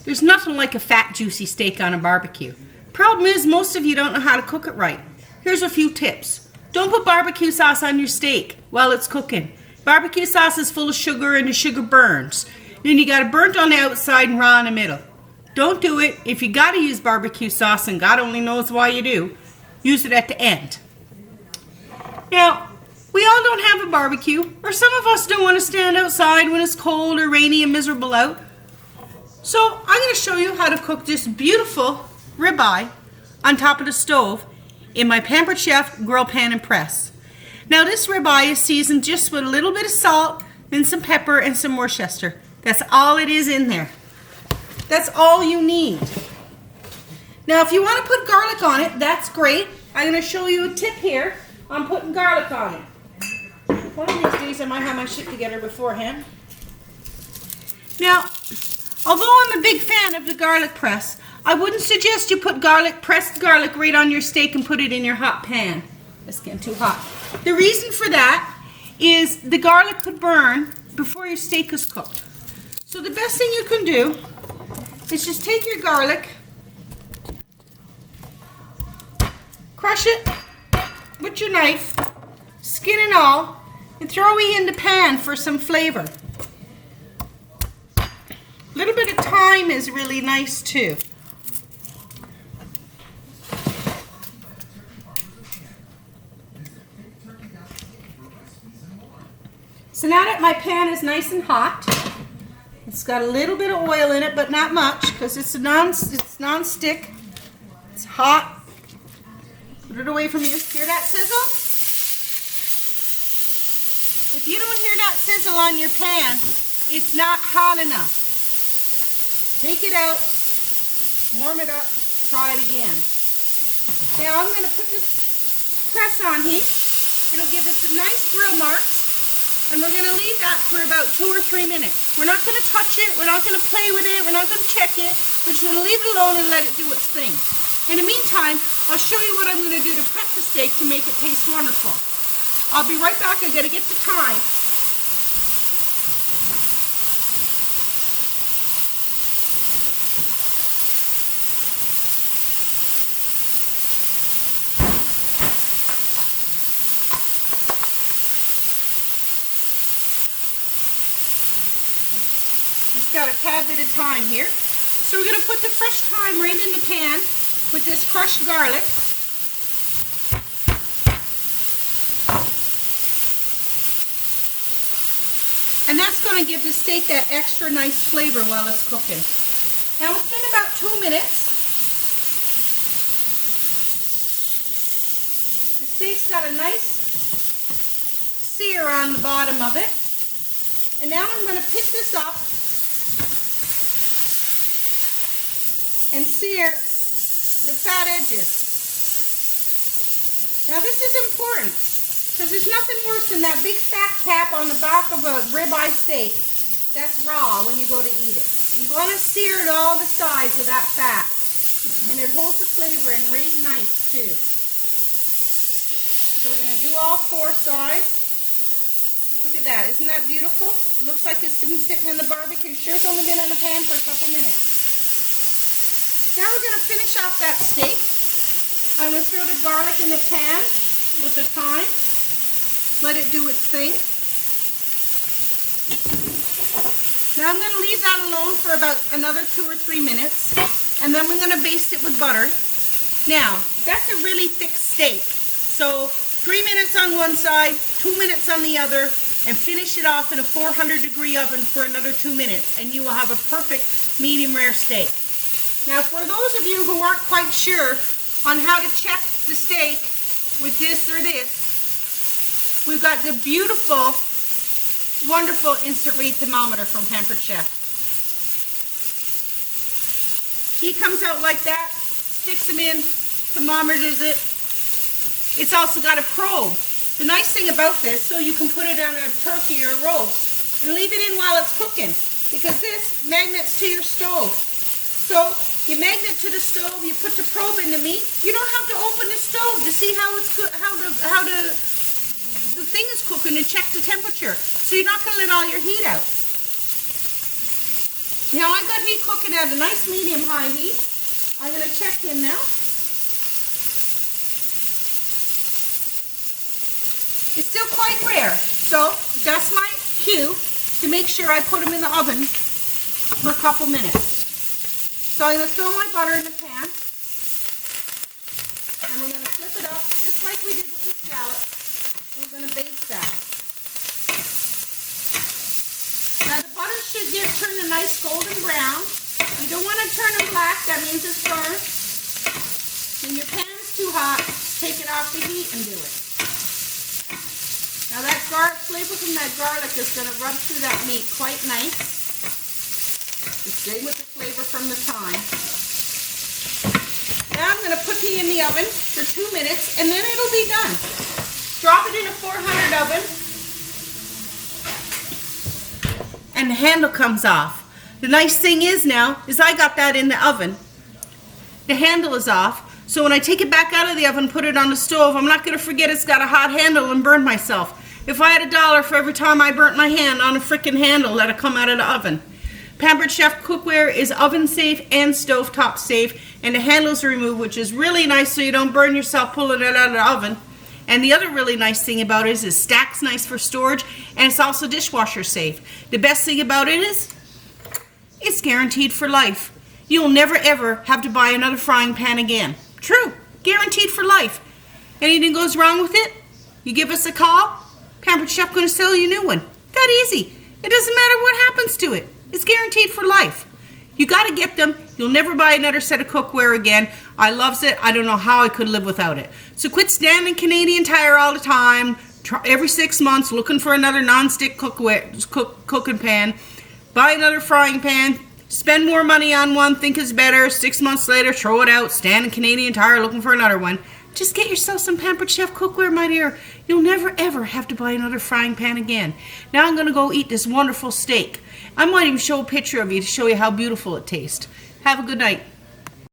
There's nothing like a fat, juicy steak on a barbecue. Problem is, most of you don't know how to cook it right. Here's a few tips. Don't put barbecue sauce on your steak while it's cooking. Barbecue sauce is full of sugar and the sugar burns. Then you got it burnt on the outside and raw in the middle. Don't do it. If you gotta use barbecue sauce, and God only knows why you do, use it at the end. Now, we all don't have a barbecue, or some of us don't want to stand outside when it's cold or rainy and miserable out. So I'm going to show you how to cook this beautiful ribeye on top of the stove in my Pampered Chef grill pan and press. Now this ribeye is seasoned just with a little bit of salt and some pepper and some Worcester. That's all it is in there. That's all you need. Now if you want to put garlic on it, that's great. I'm going to show you a tip here on putting garlic on it. One of these days I might have my shit together beforehand. Now, although I'm a big fan of the garlic press, I wouldn't suggest you put pressed garlic right on your steak and put it in your hot pan. It's getting too hot. The reason for that is the garlic could burn before your steak is cooked. So the best thing you can do is just take your garlic, crush it with your knife, skin and all, and throw it in the pan for some flavor. A little bit of thyme is really nice too. So now that my pan is nice and hot, it's got a little bit of oil in it, but not much, because it's non-stick. It's hot. Put it away from you. Hear that sizzle? If you don't hear that sizzle on your pan, it's not hot enough. Take it out, warm it up, try it again. Now I'm going to put this press on here. It'll give us a nice grill mark. And we're going to leave that for about 2 or 3 minutes. We're not going to touch it. We're not going to play with it. We're not going to check it. We're just going to leave it alone and let it do its thing. In the meantime, I'll show you what I'm going to do to prep the steak to make it taste wonderful. I'll be right back. I've got to get the thyme. Just got a tad bit of thyme here. So we're going to put the fresh thyme right in the pan with this crushed garlic. And that's going to give the steak that extra nice flavor while it's cooking. Now it's been about 2 minutes. The steak's got a nice sear on the bottom of it. And now I'm going to pick this up and sear the fat edges. Now this is important because there's nothing worse than that big fat cap on the back of a ribeye steak that's raw when you go to eat it. You want to sear it all the sides of that fat, and it holds the flavor in really nice too. So we're going to do all 4 sides. Look at that, isn't that beautiful? It looks like it's been sitting in the barbecue. Sure, it's only been on the pan for a couple minutes. Now we're going to finish off that steak. I'm going to throw the garlic in the pan with the thyme. Let it do its thing. Now I'm going to leave that alone for about another 2 or 3 minutes. And then we're going to baste it with butter. Now, that's a really thick steak. So 3 minutes on one side, 2 minutes on the other, and finish it off in a 400-degree oven for another 2 minutes. And you will have a perfect medium rare steak. Now, for those of you who aren't quite sure on how to check the steak with this or this, we've got the beautiful, wonderful instant read thermometer from Pampered Chef. He comes out like that, sticks them in, thermometers it. It's also got a probe. The nice thing about this, so you can put it on a turkey or a roast and leave it in while it's cooking, because this magnets to your stove. So you magnet to the stove, you put the probe in the meat. You don't have to open the stove to see how it's how the thing is cooking and check the temperature. So you're not going to let all your heat out. Now I got heat cooking at a nice medium-high heat. I'm going to check him now. It's still quite rare, so that's my cue to make sure I put them in the oven for a couple minutes. So I'm going to throw my butter in the pan, and we're going to flip it up just like we did with the scallop, and we're going to baste that. Now the butter should turn a nice golden brown. You don't want to turn them black, that means it's burnt. When your pan's too hot, take it off the heat and do it. Now that garlic flavor from that garlic is going to rub through that meat quite nice. The same with the flavor from the thyme. Now I'm going to put it in the oven for 2 minutes and then it'll be done. Drop it in a 400 oven and the handle comes off. The nice thing is now is I got that in the oven. The handle is off. So when I take it back out of the oven, put it on the stove, I'm not going to forget it's got a hot handle and burn myself. If I had $1 for every time I burnt my hand on a frickin' handle that'll come out of the oven. Pampered Chef cookware is oven safe and stovetop safe, and the handles are removed, which is really nice so you don't burn yourself pulling it out of the oven. And the other really nice thing about it is it stacks nice for storage, and it's also dishwasher safe. The best thing about it is it's guaranteed for life. You'll never ever have to buy another frying pan again. True, guaranteed for life. Anything goes wrong with it, you give us a call. Pampered Chef going to sell you a new one. That easy. It doesn't matter what happens to it. It's guaranteed for life. You got to get them. You'll never buy another set of cookware again. I loves it. I don't know how I could live without it. So quit standing Canadian Tire all the time, every 6 months looking for another non-stick cooking pan. Buy another frying pan. Spend more money on one, think it's better. 6 months later, throw it out. Stand in Canadian Tire looking for another one. Just get yourself some Pampered Chef cookware, my dear. You'll never ever have to buy another frying pan again. Now I'm going to go eat this wonderful steak. I might even show a picture of you to show you how beautiful it tastes. Have a good night.